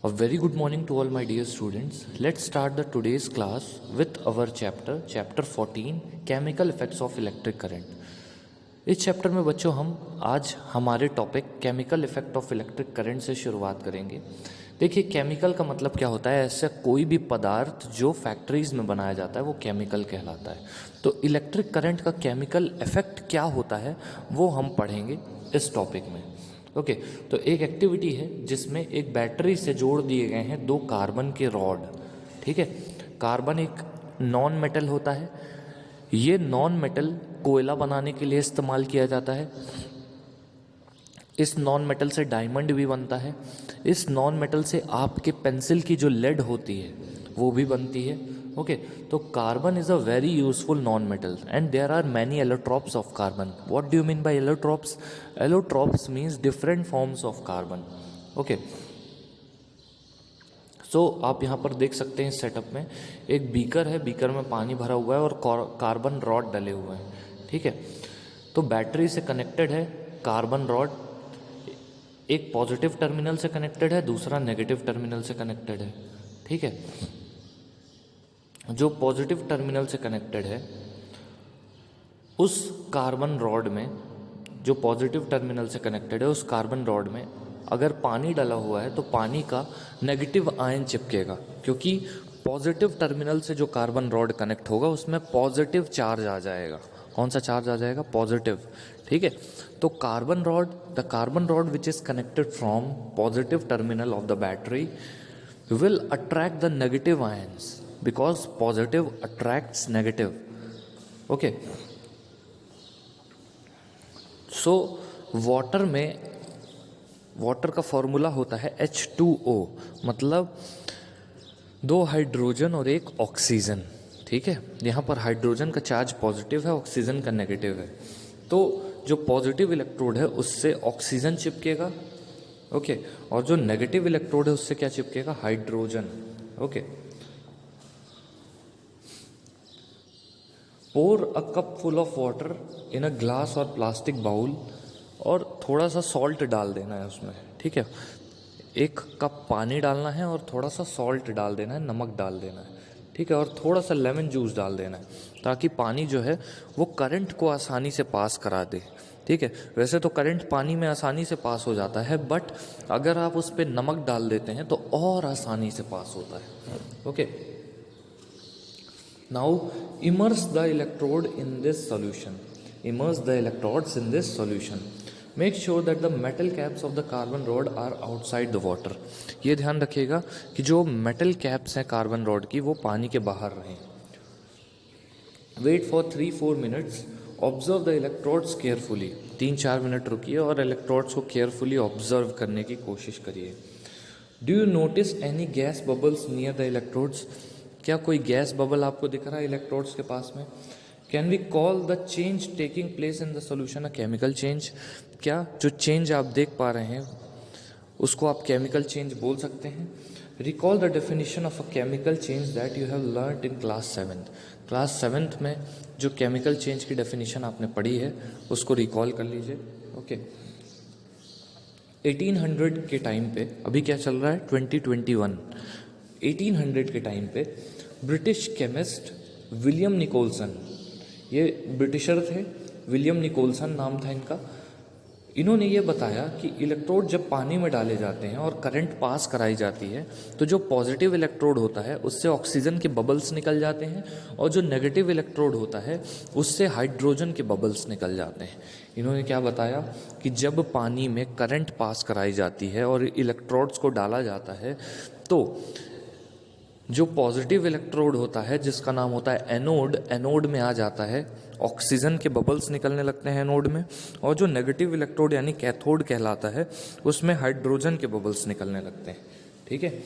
A very good morning to all my dear students. Let's start the today's class with our chapter 14 chemical effects of electric current. इस chapter में बच्चों हम आज हमारे topic chemical effect of electric current से शुरुआत करेंगे। देखिए केमिकल का मतलब क्या होता है, ऐसा कोई भी पदार्थ जो फैक्ट्रीज में बनाया जाता है वो केमिकल कहलाता है। तो इलेक्ट्रिक करंट का केमिकल इफेक्ट क्या होता है वो हम पढ़ेंगे इस टॉपिक में। ओके तो एक एक्टिविटी है जिसमें एक बैटरी से जोड़ दिए गए हैं दो कार्बन के रॉड। ठीक है, कार्बन एक नॉन मेटल होता है, ये नॉन मेटल कोयला बनाने के लिए इस्तेमाल किया जाता है। इस नॉन मेटल से डायमंड भी बनता है, इस नॉन मेटल से आपके पेंसिल की जो लेड होती है वो भी बनती है। ओके तो carbon is a very useful non metal and there are many allotropes of carbon. What do you mean by allotropes? Allotropes means different forms of carbon. Okay so आप यहाँ पर देख सकते हैं सेटअप में एक बीकर है, बीकर में पानी भरा हुआ है और कार्बन रॉड डले हुए हैं। ठीक है, तो बैटरी से कनेक्टेड है कार्बन रॉड, एक पॉजिटिव टर्मिनल से कनेक्टेड है, दूसरा नेगेटिव टर्मिनल से कनेक्टेड है। ठीक है, जो पॉजिटिव टर्मिनल से कनेक्टेड है उस कार्बन रॉड में, जो पॉजिटिव टर्मिनल से कनेक्टेड है उस कार्बन रॉड में अगर पानी डाला हुआ है तो पानी का नेगेटिव आयन चिपकेगा, क्योंकि पॉजिटिव टर्मिनल से जो कार्बन रॉड कनेक्ट होगा उसमें पॉजिटिव चार्ज आ जाएगा। कौन सा चार्ज आ जाएगा? पॉजिटिव। ठीक है, तो carbon rod, the carbon rod which is connected from positive terminal of the battery will attract the negative ions because positive attracts negative. Okay, so water में, वाटर का formula होता है H2O, मतलब दो हाइड्रोजन और एक ऑक्सीजन। ठीक है, यहाँ पर हाइड्रोजन का चार्ज पॉजिटिव है, ऑक्सीजन का नेगेटिव है। तो जो पॉजिटिव इलेक्ट्रोड है उससे ऑक्सीजन चिपकेगा। ओके और जो नेगेटिव इलेक्ट्रोड है उससे क्या चिपकेगा? Hydrogen. Okay, pour a cup full of water in a glass और प्लास्टिक बाउल, और थोड़ा सा सॉल्ट डाल देना है उसमें। ठीक है, एक कप पानी डालना है और थोड़ा सा सॉल्ट डाल देना है, नमक डाल देना है। ठीक है, और थोड़ा सा लेमन जूस डाल देना है ताकि पानी जो है वो करंट को आसानी से पास करा दे। ठीक है, वैसे तो करंट पानी में आसानी से पास हो जाता है, बट अगर आप उस पर नमक डाल देते हैं तो और आसानी से पास होता है। Okay, now immerse the electrode in this solution, immerse the electrodes in this solution, make sure that the metal caps of the carbon rod are outside the water. ये ध्यान रखिएगा कि जो मेटल कैप्स हैं कार्बन रॉड की वो पानी के बाहर रहें। Wait for 3-4 minutes, observe the electrodes carefully. 3-4 minute रुकिए और इलेक्ट्रोड्स को केयरफुली ऑब्जर्व करने की कोशिश करिए। Do you notice any gas bubbles near the electrodes? क्या कोई गैस बबल आपको दिख रहा है इलेक्ट्रोड्स के पास में? Can we call the change taking place in the solution a chemical change? क्या जो चेंज आप देख पा रहे हैं उसको आप केमिकल चेंज बोल सकते हैं? Recall the definition of a chemical change that you have learned in class 7th। Class 7th में जो केमिकल चेंज की डेफिनेशन आपने पढ़ी है उसको रिकॉल कर लीजिए। ओके, 1800 के टाइम पे, अभी क्या चल रहा है 2021, 1800 के टाइम पे ब्रिटिश केमिस्ट विलियम निकोलसन, ये ब्रिटिशर थे, विलियम निकोलसन नाम था इनका, इन्होंने ये बताया कि इलेक्ट्रोड जब पानी में डाले जाते हैं और करंट पास कराई जाती है तो जो पॉजिटिव इलेक्ट्रोड होता है उससे ऑक्सीजन के बबल्स निकल जाते हैं और जो नेगेटिव इलेक्ट्रोड होता है उससे हाइड्रोजन के बबल्स निकल जाते हैं। इन्होंने क्या बताया कि जब पानी में करंट पास कराई जाती है और इलेक्ट्रोड्स को डाला जाता है तो जो पॉजिटिव इलेक्ट्रोड होता है जिसका नाम होता है एनोड, एनोड में आ जाता है, ऑक्सीजन के बबल्स निकलने लगते हैं एनोड में, और जो नेगेटिव इलेक्ट्रोड यानी कैथोड कहलाता है उसमें हाइड्रोजन के बबल्स निकलने लगते हैं। ठीक है,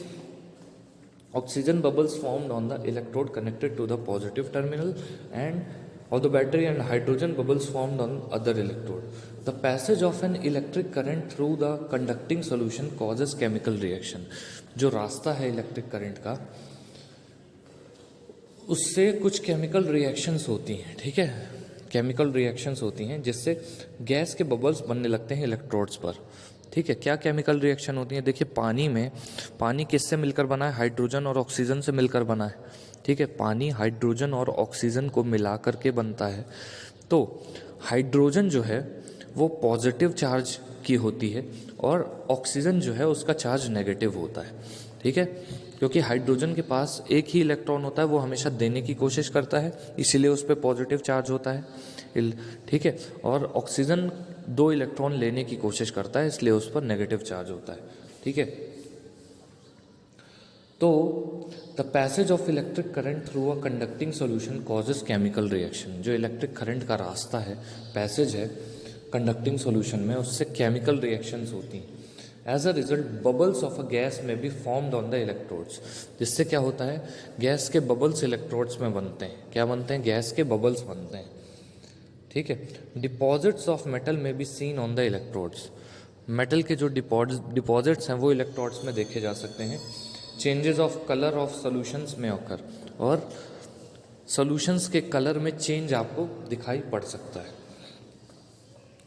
oxygen bubbles formed on the electrode connected to the positive terminal and of the battery and hydrogen bubbles formed on other electrode. The passage of an electric current through the conducting solution causes chemical reaction. जो रास्ता है electric current का उससे कुछ chemical reactions होती हैं। ठीक है, केमिकल रिएक्शंस होती हैं जिससे गैस के बबल्स बनने लगते हैं इलेक्ट्रोड्स पर। ठीक है, क्या केमिकल रिएक्शन होती है? देखिए पानी किससे मिलकर बना है? हाइड्रोजन और ऑक्सीजन से मिलकर बना है। ठीक है, पानी हाइड्रोजन और ऑक्सीजन को मिला करके बनता है। तो हाइड्रोजन जो है वो पॉजिटिव चार्ज की होती है और ऑक्सीजन जो है उसका चार्ज नेगेटिव होता है। ठीक है, क्योंकि हाइड्रोजन के पास एक ही इलेक्ट्रॉन होता है, वो हमेशा देने की कोशिश करता है, इसीलिए उस पर पॉजिटिव चार्ज होता है। ठीक है, और ऑक्सीजन 2 इलेक्ट्रॉन लेने की कोशिश करता है, इसलिए उस पर नेगेटिव चार्ज होता है। ठीक है, तो the passage of electric current through a conducting solution causes chemical reaction. जो इलेक्ट्रिक करंट का रास्ता है, पैसेज है कंडक्टिंग सॉल्यूशन में, उससे केमिकल रिएक्शंस होती हैं। As a result bubbles of a gas में be formed on the electrodes. जिससे क्या होता है, गैस के बबल्स इलेक्ट्रोड्स में बनते हैं। क्या बनते हैं? गैस के बबल्स बनते हैं। ठीक है, डिपॉजिट्स ऑफ मेटल में be seen on the electrodes. Metal के जो डिपॉजिट्स हैं वो इलेक्ट्रोड्स में देखे जा सकते हैं। Changes of colour of solutions में ऑकर, और सॉल्यूशंस के कलर में चेंज आपको दिखाई पड़ सकता है।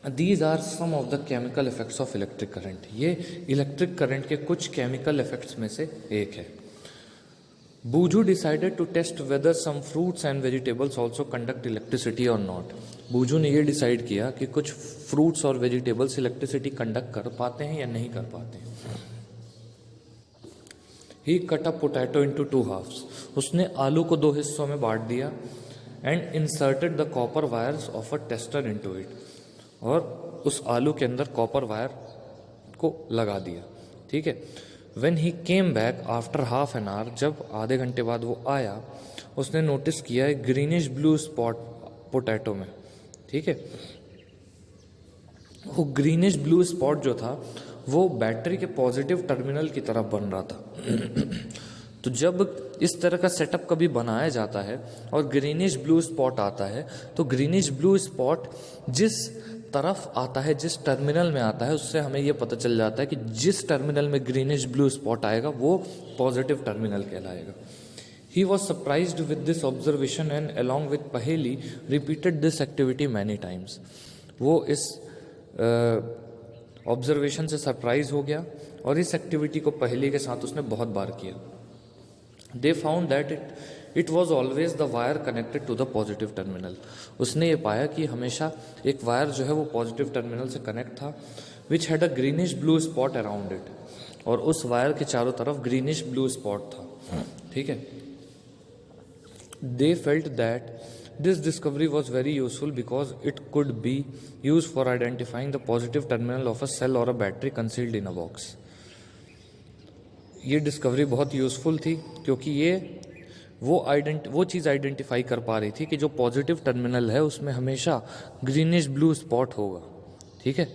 These are some of the chemical effects of electric current. ये इलेक्ट्रिक करंट के कुछ केमिकल इफेक्ट्स में से एक है। Boojho decided to test whether some fruits and vegetables also conduct electricity और नॉट। बूझू ने ये डिसाइड किया कि कुछ फ्रूट्स और वेजिटेबल्स इलेक्ट्रिसिटी कंडक्ट कर पाते हैं या नहीं कर पाते हैं। He cut a potato into 2 halves. उसने आलू को 2 हिस्सों में बांट दिया। And inserted the copper wires of a tester into it. और उस आलू के अंदर कॉपर वायर को लगा दिया। ठीक है, when he came back after half an hour, जब आधे घंटे बाद वो आया, उसने नोटिस किया एक ग्रीनिश ब्लू स्पॉट पोटैटो में। ठीक है, वो ग्रीनिश ब्लू स्पॉट जो था वो बैटरी के पॉजिटिव टर्मिनल की तरफ बन रहा था। तो जब इस तरह का सेटअप कभी बनाया जाता है और ग्रीनिश ब्लू स्पॉट आता है, तो ग्रीनिश ब्लू स्पॉट जिस तरफ आता है, जिस टर्मिनल में आता है, उससे हमें यह पता चल जाता है कि जिस टर्मिनल में ग्रीनिश ब्लू स्पॉट आएगा वो पॉजिटिव टर्मिनल कहलाएगा। He was surprised with this observation and along with Paheli repeated this activity many times. वो इस ऑब्जर्वेशन से सरप्राइज हो गया और इस एक्टिविटी को पहेली के साथ उसने बहुत बार किया। They found that it was always the wire connected to the positive terminal. उसने ये पाया कि हमेशा एक वायर जो है वो पॉजिटिव टर्मिनल से कनेक्ट था, which had a greenish blue spot around it. और उस वायर के चारों तरफ ग्रीनिश ब्लू स्पॉट था। ठीक है, They felt that this discovery was very useful because it could be used for identifying the positive terminal of a cell or a battery concealed in a box. ये discovery बहुत useful थी क्योंकि ये वो चीज़ identify कर पा रही थी कि जो पॉजिटिव टर्मिनल है उसमें हमेशा ग्रीनिश ब्लू स्पॉट होगा। ठीक है,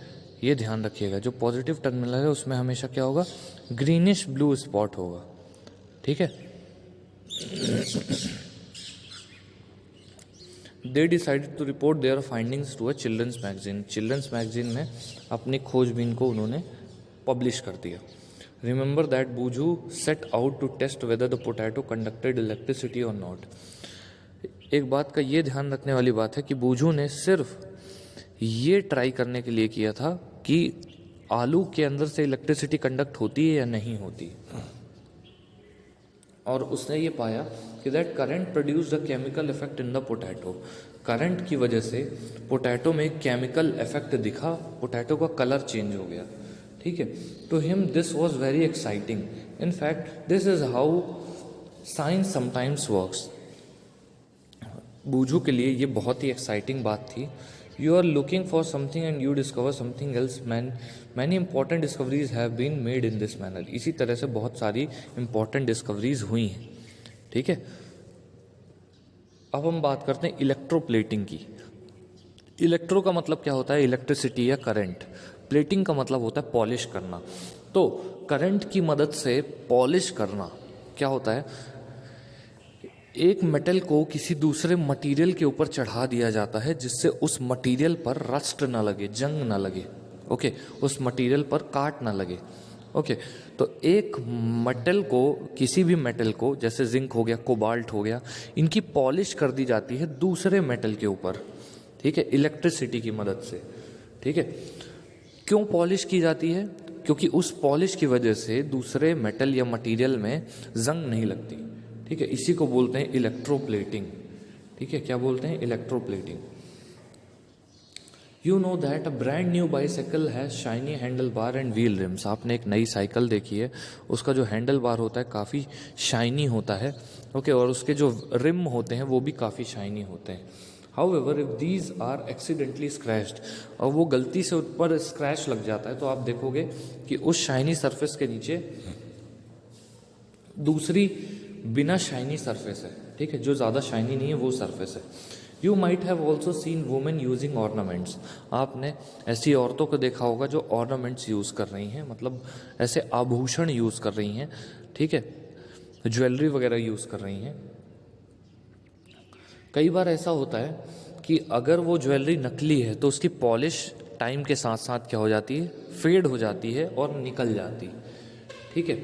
ये ध्यान रखिएगा, जो पॉजिटिव टर्मिनल है उसमें हमेशा क्या होगा? ग्रीनिश ब्लू स्पॉट होगा। ठीक है, they decided to report their findings to a children's magazine. Children's magazine में अपनी खोजबीन को उन्होंने पब्लिश कर दिया। Remember that Boojho set out to test whether the potato conducted electricity और नॉट। एक बात का ये ध्यान रखने वाली बात है कि बूझू ने सिर्फ ये ट्राई करने के लिए किया था कि आलू के अंदर से इलेक्ट्रिसिटी कंडक्ट होती है या नहीं होती, और उसने ये पाया कि that current produce the chemical effect in the potato. Current की वजह से पोटैटो में केमिकल इफेक्ट दिखा, पोटैटो का कलर चेंज हो गया। ठीक है, to him this was very exciting. In fact this is how science sometimes works. Boojho के लिए ये बहुत ही एक्साइटिंग बात थी। You are looking for something and you discover something else. Many important discoveries have been made in this manner. इसी तरह से बहुत सारी इंपॉर्टेंट डिस्कवरीज हुई हैं। ठीक है, अब हम बात करते हैं इलेक्ट्रोप्लेटिंग की। इलेक्ट्रो का मतलब क्या होता है? इलेक्ट्रिसिटी या करंट। प्लेटिंग का मतलब होता है पॉलिश करना। तो करंट की मदद से पॉलिश करना क्या होता है? एक मेटल को किसी दूसरे मटेरियल के ऊपर चढ़ा दिया जाता है जिससे उस मटेरियल पर रस्ट ना लगे, जंग ना लगे। ओके, उस मटेरियल पर काट ना लगे। ओके, तो एक मेटल को, किसी भी मेटल को, जैसे जिंक हो गया, कोबाल्ट हो गया, इनकी पॉलिश कर दी जाती है दूसरे मेटल के ऊपर। ठीक है, इलेक्ट्रिसिटी की मदद से। ठीक है, क्यों पॉलिश की जाती है? क्योंकि उस पॉलिश की वजह से दूसरे मेटल या मटेरियल में जंग नहीं लगती। ठीक है, इसी को बोलते हैं इलेक्ट्रोप्लेटिंग। ठीक है, क्या बोलते हैं? Electroplating. You know that a brand new bicycle has shiny handle bar and wheel RIMS. आपने एक नई साइकिल देखी है, उसका जो हैंडल बार होता है काफ़ी शाइनी होता है। ओके, और उसके जो रिम होते हैं वो भी काफ़ी शाइनी होते हैं। However if these are accidentally scratched, और वो गलती से ऊपर स्क्रैच लग जाता है, तो आप देखोगे कि उस शाइनी सरफेस के नीचे दूसरी बिना शाइनी सरफेस है। ठीक है, जो ज़्यादा शाइनी नहीं है वो सरफेस है। You might have also seen women using ornaments. आपने ऐसी औरतों को देखा होगा जो ऑर्नामेंट्स यूज़ कर रही हैं, मतलब ऐसे आभूषण यूज़ कर रही हैं। ठीक है, ज्वेलरी वगैरह यूज़ कर रही हैं। कई बार ऐसा होता है कि अगर वो ज्वेलरी नकली है तो उसकी पॉलिश टाइम के साथ साथ क्या हो जाती है? फेड हो जाती है और निकल जाती। ठीक है,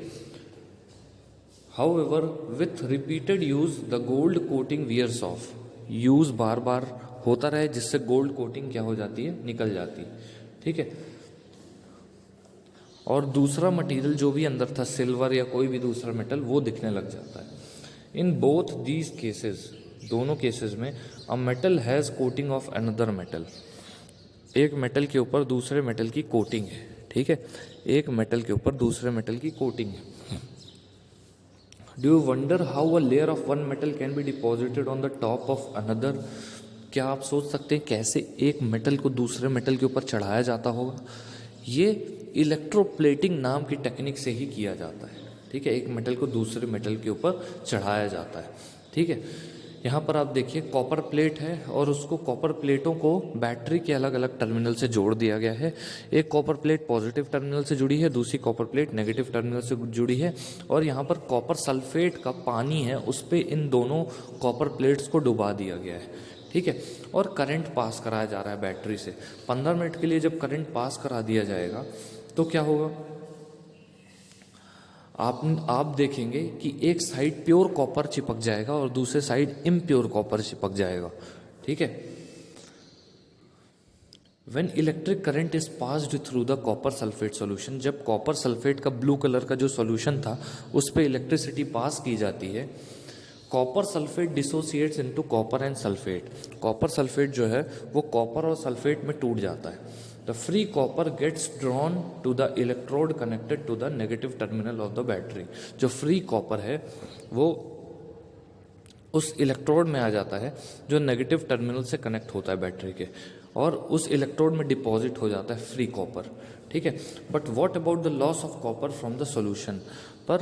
however with repeated use the gold coating wears off. Use बार बार होता रहे जिससे गोल्ड कोटिंग क्या हो जाती है? निकल जाती। ठीक है, और दूसरा मटेरियल जो भी अंदर था, सिल्वर या कोई भी दूसरा मेटल, वो दिखने लग जाता है। इन बोथ दीज केसेस, दोनों केसेस में, a metal has coating of another metal. एक मेटल के ऊपर दूसरे मेटल की कोटिंग है। ठीक है, एक मेटल के ऊपर दूसरे मेटल की कोटिंग है। Do you wonder how a layer of one metal can be deposited on the top of another? क्या आप सोच सकते हैं कैसे एक मेटल को दूसरे मेटल के ऊपर चढ़ाया जाता होगा? ये इलेक्ट्रोप्लेटिंग नाम की टेक्निक से ही किया जाता है। ठीक है, एक मेटल को दूसरे मेटल के ऊपर चढ़ाया जाता है। ठीक है, यहाँ पर आप देखिए कॉपर प्लेट है और उसको कॉपर प्लेटों को बैटरी के अलग अलग टर्मिनल से जोड़ दिया गया है। एक कॉपर प्लेट पॉजिटिव टर्मिनल से जुड़ी है, दूसरी कॉपर प्लेट नेगेटिव टर्मिनल से जुड़ी है, और यहाँ पर कॉपर सल्फेट का पानी है, उस पर इन दोनों कॉपर प्लेट्स को डुबा दिया गया है। ठीक है, और करंट पास कराया जा रहा है बैटरी से। 15 मिनट के लिए जब करंट पास करा दिया जाएगा तो क्या होगा? आप देखेंगे कि एक साइड प्योर कॉपर चिपक जाएगा और दूसरे साइड इम्प्योर कॉपर चिपक जाएगा। ठीक है, when electric current is passed through the copper sulphate solution, जब कॉपर सल्फेट का ब्लू कलर का जो सॉल्यूशन था उस पर इलेक्ट्रिसिटी पास की जाती है, copper sulphate dissociates into copper and sulphate. Copper sulphate जो है वो कॉपर और सल्फेट में टूट जाता है। The free copper gets drawn to the electrode connected to the negative terminal of the battery. जो फ्री कॉपर है वो उस इलेक्ट्रोड में आ जाता है जो नेगेटिव टर्मिनल से कनेक्ट होता है बैटरी के, और उस इलेक्ट्रोड में डिपॉजिट हो जाता है फ्री कॉपर। ठीक है, but what about the loss of copper from the solution? पर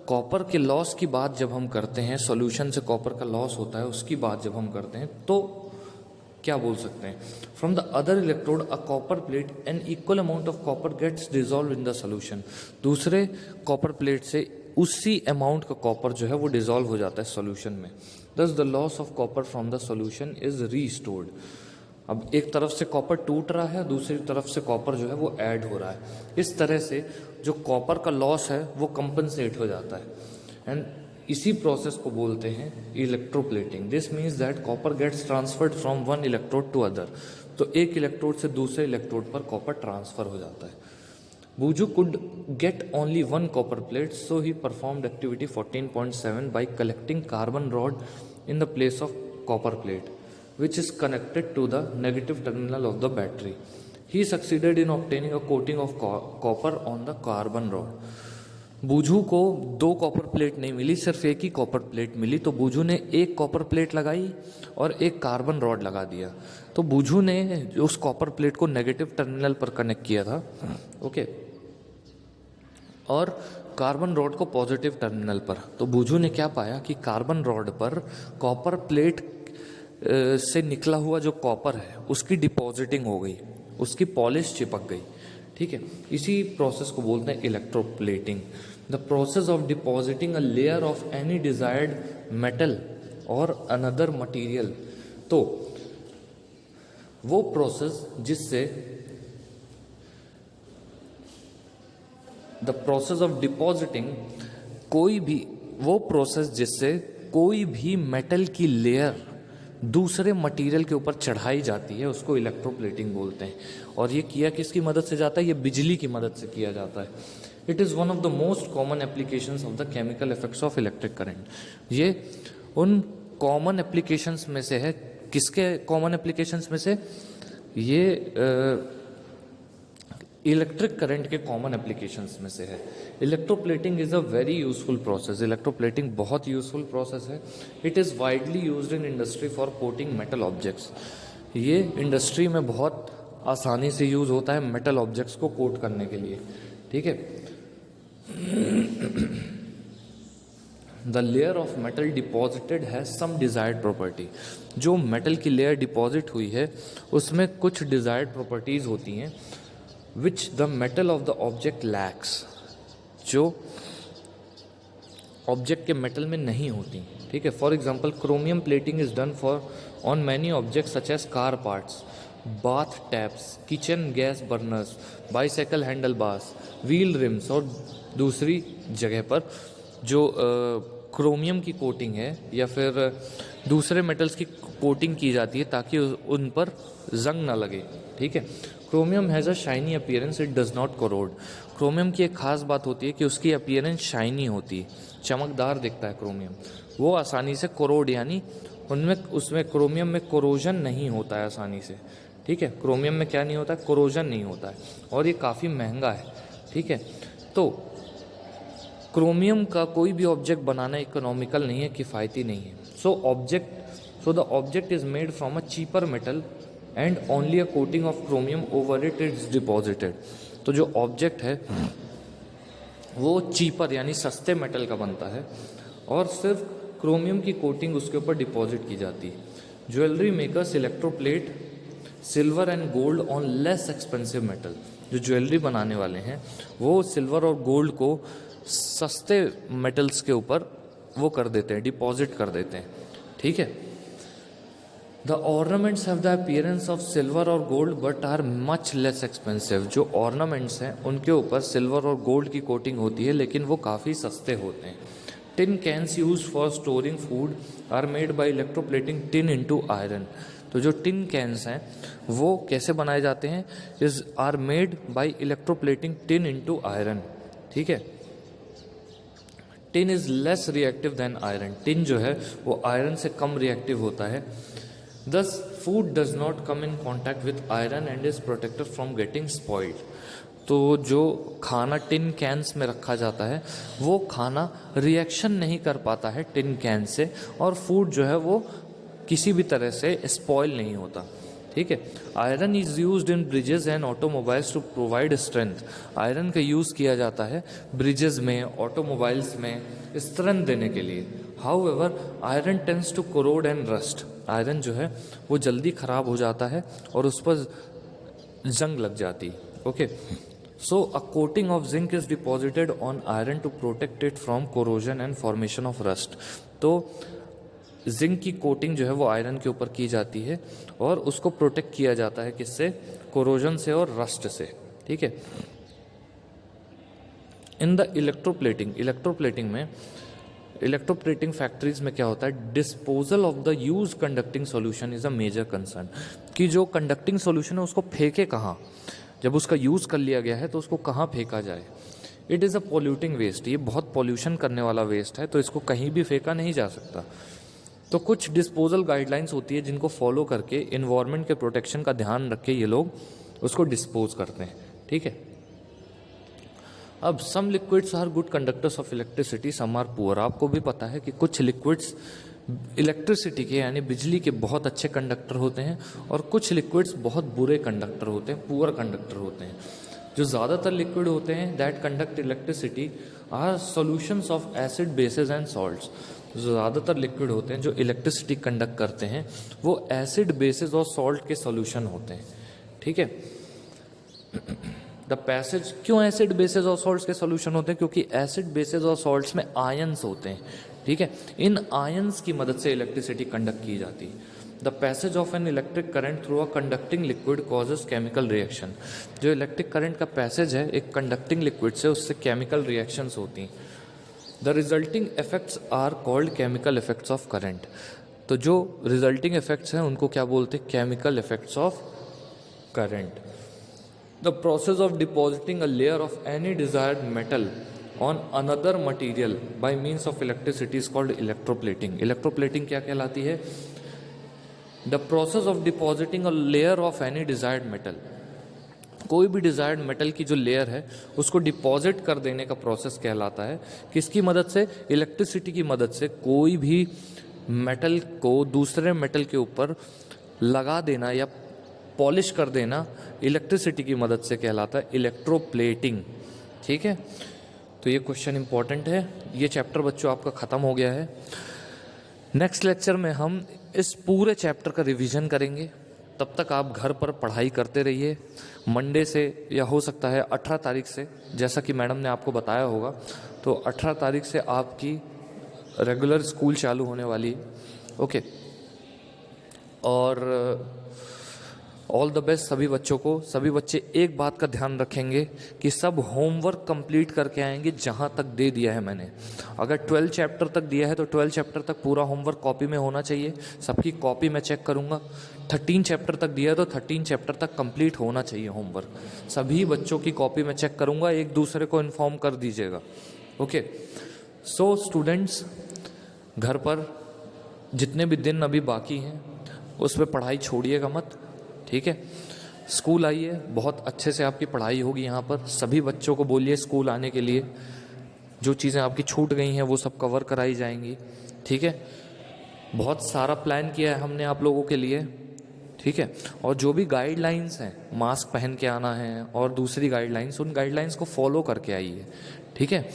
कॉपर के लॉस की बात जब हम करते हैं, सॉल्यूशन से कॉपर का लॉस होता है उसकी बात जब हम करते हैं, तो क्या बोल सकते हैं? From the other electrode a copper plate an equal amount of copper gets dissolve in the solution. दूसरे कॉपर प्लेट से उसी अमाउंट का कॉपर जो है वो डिजॉल्व हो जाता है सॉल्यूशन में। दस the loss of copper from the solution is restored. अब एक तरफ से कॉपर टूट रहा है, दूसरी तरफ से कॉपर जो है वो ऐड हो रहा है। इस तरह से जो कॉपर का लॉस है वो कंपनसेट हो जाता है, एंड इसी प्रोसेस को बोलते हैं electroplating. This means that copper gets transferred from one electrode to other. तो एक इलेक्ट्रोड से दूसरे इलेक्ट्रोड पर कॉपर ट्रांसफर हो जाता है। Buju could get only one copper plate, so he performed activity 14.7 by collecting carbon rod in the place of copper plate, which is connected to the negative terminal of the battery. He succeeded in obtaining a coating of copper on the carbon rod. बूझू को 2 copper plate नहीं मिली, सिर्फ एक ही copper plate मिली। तो बूझू ने एक copper plate लगाई और एक कार्बन रॉड लगा दिया। तो बूझू ने उस कॉपर प्लेट को नेगेटिव टर्मिनल पर कनेक्ट किया था, ओके, और कार्बन रॉड को पॉजिटिव टर्मिनल पर। तो बूझू ने क्या पाया कि कार्बन रॉड पर कॉपर प्लेट से निकला हुआ जो कॉपर है उसकी डिपॉजिटिंग हो गई, उसकी पॉलिश चिपक गई। ठीक है, इसी प्रोसेस को बोलते हैं electroplating. The process of depositing a layer of any desired metal और अनदर मटेरियल। तो वो प्रोसेस जिससे द प्रोसेस ऑफ डिपॉजिटिंग कोई भी, वो प्रोसेस जिससे कोई भी मेटल की लेयर दूसरे मटेरियल के ऊपर चढ़ाई जाती है, उसको इलेक्ट्रोप्लेटिंग बोलते हैं। और ये किया किसकी मदद से जाता है? ये बिजली की मदद से किया जाता है। It is one of the most common applications of the chemical effects of electric current. ये उन कॉमन एप्लीकेशंस में से है। किसके कॉमन एप्लीकेशंस में से? ये इलेक्ट्रिक करंट के कॉमन एप्लीकेशंस में से है। Electroplating is a very useful process. Electroplating बहुत यूजफुल प्रोसेस है। It is widely used in industry for coating metal objects. ये इंडस्ट्री में बहुत आसानी से यूज़ होता है मेटल ऑब्जेक्ट्स को कोट करने के लिए, ठीक है। The layer of metal deposited has some desired property. जो मेटल की लेयर डिपॉजिट हुई है उसमें कुछ डिजायर्ड प्रॉपर्टीज़ होती हैं which the metal of the object lacks, जो ऑब्जेक्ट के मेटल में नहीं होती, ठीक है। For example chromium plating is done for on many object such as car parts, bath taps, kitchen gas burners, bicycle handle bars, wheel rims. और दूसरी जगह पर जो क्रोमियम की कोटिंग है या फिर दूसरे मेटल्स की कोटिंग की जाती है ताकि उन पर जंग ना लगे, ठीक है। Chromium has a shiny appearance, it does not corrode. Chromium की एक खास बात होती है कि उसकी अपीयरेंस शाइनी होती है, चमकदार दिखता है क्रोमियम। वो आसानी से कोरोड यानी उसमें क्रोमियम में कोरोजन नहीं होता है आसानी से, ठीक है। क्रोमियम में क्या नहीं होता है? कोरोजन नहीं होता है। और ये काफ़ी महंगा है, ठीक है। तो क्रोमियम का कोई भी ऑब्जेक्ट बनाना इकोनॉमिकल नहीं है, किफ़ायती नहीं है। So the object is made from a cheaper metal and only a coating of chromium over it is deposited. तो जो ऑब्जेक्ट है वो चीपर यानी सस्ते मेटल का बनता है और सिर्फ क्रोमियम की कोटिंग उसके ऊपर डिपॉजिट की जाती है। Jewellery makers electroplate silver and gold on less expensive metal. जो ज्वेलरी बनाने वाले हैं वो सिल्वर और गोल्ड को सस्ते मेटल्स के ऊपर वो कर देते हैं, डिपॉजिट कर देते हैं, ठीक है। The ornaments have the appearance of silver और gold but are much less expensive. जो ऑर्नामेंट्स हैं उनके ऊपर सिल्वर और गोल्ड की कोटिंग होती है लेकिन वो काफ़ी सस्ते होते हैं। Tin cans use for storing food are made by electroplating tin into iron. तो जो टिन कैंस हैं वो कैसे बनाए जाते हैं? Is are made by electroplating tin into iron, ठीक है। Tin is less reactive than iron. Tin जो है वो आयरन से कम रिएक्टिव होता है। Thus, food does not come in contact with iron and is protected from getting spoiled. तो जो खाना टिन कैंस में रखा जाता है वो खाना रिएक्शन नहीं कर पाता है टिन कैन से, और फूड जो है वो किसी भी तरह से स्पॉइल नहीं होता, ठीक है। Iron is used in bridges and automobiles to provide strength. Iron का यूज़ किया जाता है ब्रिजेस में, ऑटोमोबाइल्स में स्ट्रेंथ देने के लिए। However iron tends to corrode and rust. Iron जो है वो जल्दी ख़राब हो जाता है और उस पर जंग लग जाती है, okay. So a coating of zinc is deposited on iron to protect it from corrosion and formation of rust. तो जिंक की कोटिंग जो है वो आयरन के ऊपर की जाती है और उसको प्रोटेक्ट किया जाता है किससे? कोरोजन से और रस्ट से, ठीक है। इन द इलेक्ट्रोप्लेटिंग फैक्ट्रीज में क्या होता है? Disposal of the use conducting solution is a major concern. कि जो कंडक्टिंग सॉल्यूशन है उसको फेंके कहाँ? जब उसका यूज़ कर लिया गया है तो उसको कहाँ फेंका जाए? It is a polluting waste. ये बहुत पॉल्यूशन करने वाला वेस्ट है तो इसको कहीं भी फेंका नहीं जा सकता। तो कुछ डिस्पोजल गाइडलाइंस होती है जिनको फॉलो करके इन्वायरमेंट के प्रोटेक्शन का ध्यान रख के ये लोग उसको डिस्पोज करते हैं, ठीक है। अब some liquids are good conductors of electricity, some are poor. आपको भी पता है कि कुछ लिक्विड्स इलेक्ट्रिसिटी के यानी बिजली के बहुत अच्छे कंडक्टर होते हैं और कुछ लिक्विड्स बहुत बुरे कंडक्टर होते हैं, पुअर कंडक्टर होते हैं। जो ज़्यादातर लिक्विड होते हैं that conduct electricity are solutions of acid bases and salts. जो ज़्यादातर लिक्विड होते हैं जो इलेक्ट्रिसिटी कंडक्ट करते हैं वो एसिड बेसिस और सॉल्ट के सॉल्यूशन होते हैं, ठीक है। द पैसेज, क्यों एसिड बेसिस और सॉल्ट्स के सॉल्यूशन होते हैं? क्योंकि एसिड बेसिस और सॉल्ट्स में आयंस होते हैं, ठीक है। इन आयंस की मदद से इलेक्ट्रिसिटी कंडक्ट की जाती है। The passage of an electric current through a conducting liquid causes chemical reaction. जो इलेक्ट्रिक करंट का पैसेज है एक कंडक्टिंग लिक्विड से, उससे केमिकल रिएक्शंस होती हैं। The resulting effects are called chemical effects of current. तो जो रिजल्टिंग इफेक्ट्स हैं उनको क्या बोलते हैं? Chemical effects of current. The process of depositing a layer of any desired metal on another material by means of electricity is called electroplating. Electroplating क्या कहलाती है? The process of depositing a layer of any desired metal, कोई भी desired metal की जो layer है उसको deposit कर देने का प्रोसेस कहलाता है। किसकी मदद से? इलेक्ट्रिसिटी की मदद से कोई भी मेटल को दूसरे मेटल के ऊपर लगा देना या पॉलिश कर देना इलेक्ट्रिसिटी की मदद से कहलाता है इलेक्ट्रोप्लेटिंग। ठीक है, तो ये क्वेश्चन इंपॉर्टेंट है। ये चैप्टर बच्चों आपका ख़त्म हो गया है। नेक्स्ट लेक्चर में हम इस पूरे चैप्टर का रिवीजन करेंगे। तब तक आप घर पर पढ़ाई करते रहिए। मंडे से या हो सकता है 18 तारीख से, जैसा कि मैडम ने आपको बताया होगा, तो 18 तारीख से आपकी रेगुलर स्कूल चालू होने वाली है। ओके, और ऑल द बेस्ट सभी बच्चों को। सभी बच्चे एक बात का ध्यान रखेंगे कि सब होमवर्क कंप्लीट करके आएंगे जहां तक दे दिया है मैंने। अगर 12 चैप्टर तक दिया है तो 12 चैप्टर तक पूरा होमवर्क कॉपी में होना चाहिए। सबकी कॉपी मैं चेक करूंगा। 13 चैप्टर तक दिया है तो 13 चैप्टर तक कंप्लीट होना चाहिए होमवर्क। सभी बच्चों की कॉपी मैं चेक करूंगा, एक दूसरे को इन्फॉर्म कर दीजिएगा। ओके, सो स्टूडेंट्स, घर पर जितने भी दिन अभी बाकी हैं उस पर पढ़ाई छोड़िएगा मत। ठीक है, स्कूल आइए, बहुत अच्छे से आपकी पढ़ाई होगी यहाँ पर। सभी बच्चों को बोलिए स्कूल आने के लिए। जो चीज़ें आपकी छूट गई हैं वो सब कवर कराई जाएंगी। ठीक है, बहुत सारा प्लान किया है हमने आप लोगों के लिए। ठीक है, और जो भी गाइडलाइंस हैं, मास्क पहन के आना है और दूसरी गाइडलाइंस, उन गाइडलाइंस को फॉलो करके आइए। ठीक है,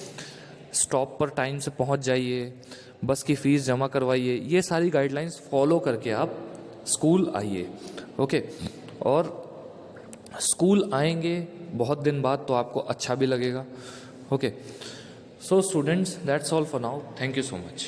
स्टॉप पर टाइम से पहुँच जाइए, बस की फ़ीस जमा करवाइए। ये सारी गाइडलाइंस फॉलो करके आप स्कूल आइए। ओके, और स्कूल आएंगे बहुत दिन बाद तो आपको अच्छा भी लगेगा। Okay, so students, that's all for now. Thank you so much.